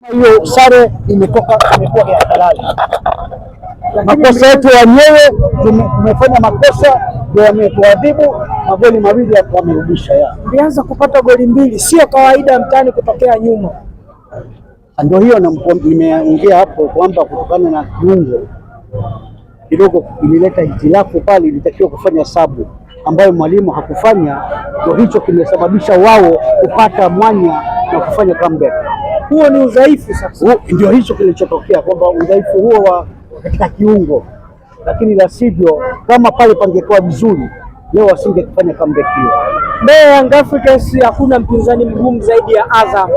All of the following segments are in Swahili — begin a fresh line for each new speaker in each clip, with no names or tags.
Hiyo sare imekuwa ya halali. Makosa yetu wenyewe, tumefanya makosa ndio yametuadhibu magoli mawili ya kumerudisha.
Tulianza kupata goli mbili, sio kawaida mtani kutokea nyuma.
Ndio hiyo nimeongea hapo kwamba kutokana na kiungo kidogo ilileta hitilafu pale, ilitakiwa kufanya sabu ambayo mwalimu hakufanya, ndio hicho kimesababisha wao kupata mwanya na kufanya comeback.
Huo ni udhaifu sasa.
Ndio hicho kilichotokea, kwamba udhaifu huo wa katika kiungo, lakini la sivyo kama pale pangekuwa vizuri leo wasingefanya comeback hiyo.
Leo Young Africans hakuna mpinzani mgumu zaidi ya Azam.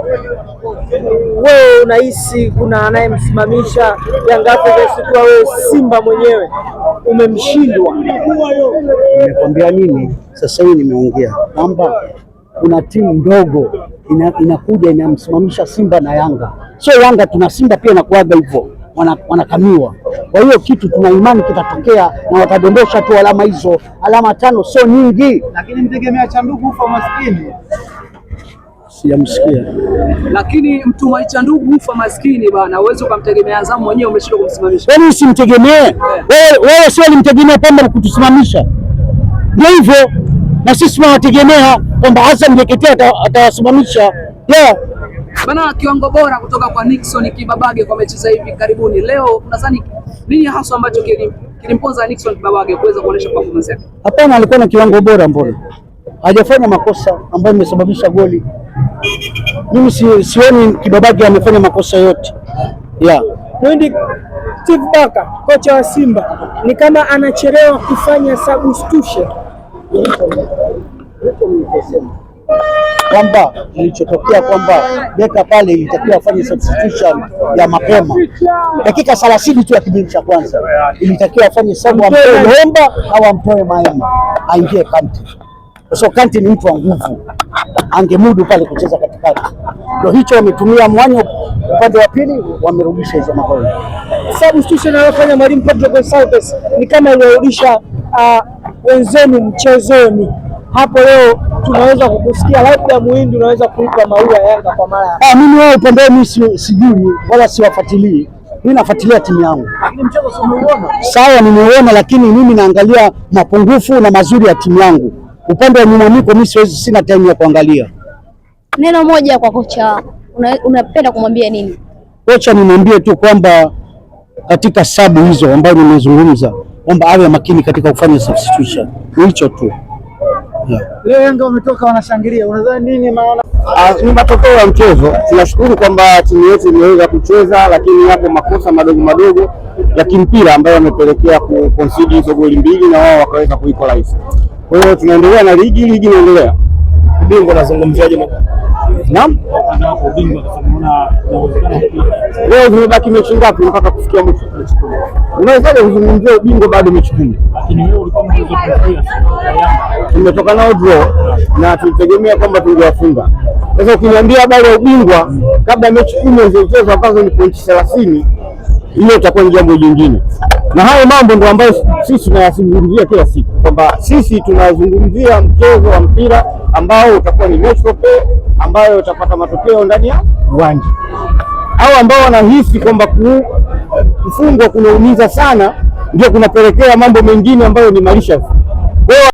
Wewe unahisi kuna anayemsimamisha Young Africans kwa wewe? Simba mwenyewe umemshindwa.
Nimekwambia nini sasa hivi, nimeongea kwamba kuna timu ndogo inakuja inamsimamisha Simba na Yanga. Sio Yanga, tuna Simba pia inakuaga hivyo, wanakamiwa. Kwa hiyo kitu tuna imani kitatokea na watadondosha tu alama hizo, alama 5 sio nyingi.
Lakini mtegemea Chandugu ufa maskini.
Sijamsikia.
Lakini Mtumai Chandugu ufa maskini bana, uwezo kumtegemea Azam mwenyewe umeshindwa kumsimamisha.
Yaani usimtegemee. Wewe sio ulimtegemea Pamba kutusimamisha. Ndio hivyo. Na sisi tunawategemea kwamba Azam Jeketea atawasimamisha.
Bana, kiwango bora kutoka kwa Nixon Kibabage kwa mechi za hivi karibuni. Leo unadhani nini hasa ambacho kilimponza Nixon Kibabage kuweza kuonesha performance yake?
Hapana, alikuwa na kiwango bora, mbona hajafanya makosa ambayo imesababisha goli. Mimi sioni Kibabage amefanya makosa yote.
Mwindi Steve Baka, kocha wa Simba, ni kama anachelewa kufanya substitution.
Kwamba kilichotokea kwamba beka pale ilitakiwa afanye substitution ya mapema dakika 30 tu ya kipindi cha kwanza, ilitakiwa afanye sabu, amtoe Lomba au amtoe Maema aingie Kante. So Kante ni mtu wa nguvu, angemudu pale kucheza katikati. Ndio hicho wametumia mwanya upande wa pili, wamerudisha hizo magoli.
Substitution aliyofanya mwalimu Pedro Gonçalves ni kama ilirudisha wenzenu mchezoni. Hapo leo tunaweza kukusikia, labda Muhindi unaweza kuipa maua Yanga kwa mara.
Mimi wao upande mimi sijui wala siwafuatilii. Mimi nafuatilia timu yangu.
Lakini mchezo simuona.
Sawa, nimeona, lakini mimi naangalia mapungufu na mazuri ya timu yangu. Upande wa nyuma mimi sina time ya kuangalia.
Neno moja kwa kocha, unapenda kumwambia nini?
Kocha nimwambie tu kwamba katika sabu hizo ambazo nimezungumza kwamba awe makini katika kufanya substitution. Hicho tu.
Leo Yanga wametoka wanashangilia, unadhani nini maana?
Ni matokeo ya mchezo. Tunashukuru kwamba timu yetu imeweza kucheza, lakini yapo makosa madogo ya kimpira ambayo yamepelekea kuconcede hizo goli mbili na wao wakaweza kuequalize. Kwa hiyo tunaendelea na ligi inaendelea.
Ubingwa nazungumziaje?
Naam,
ubingwa tunaona inawezekana.
Leo zimebaki mechi ngapi mpaka kufikia mwisho? Unaweza kuzungumzia ubingwa bado mechi 10.
Lakini wewe ulikuwa mchezo kufikia
tumetoka nao draw na tulitegemea kwamba tungewafunga. Sasa ukiniambia habari ya ubingwa kabla mechi 10 zilizochezwa ambazo ni pointi 30, hiyo itakuwa ni jambo jingine. Na hayo mambo ndio ambayo sisi tunayazungumzia kila siku, kwamba sisi tunazungumzia mchezo wa mpira ambao utakuwa ni match ambayo utapata matokeo ndani ya uwanja. Hao ambao wanahisi kwamba kufungwa kunaumiza sana ndio kunapelekea mambo mengine ambayo ni maisha.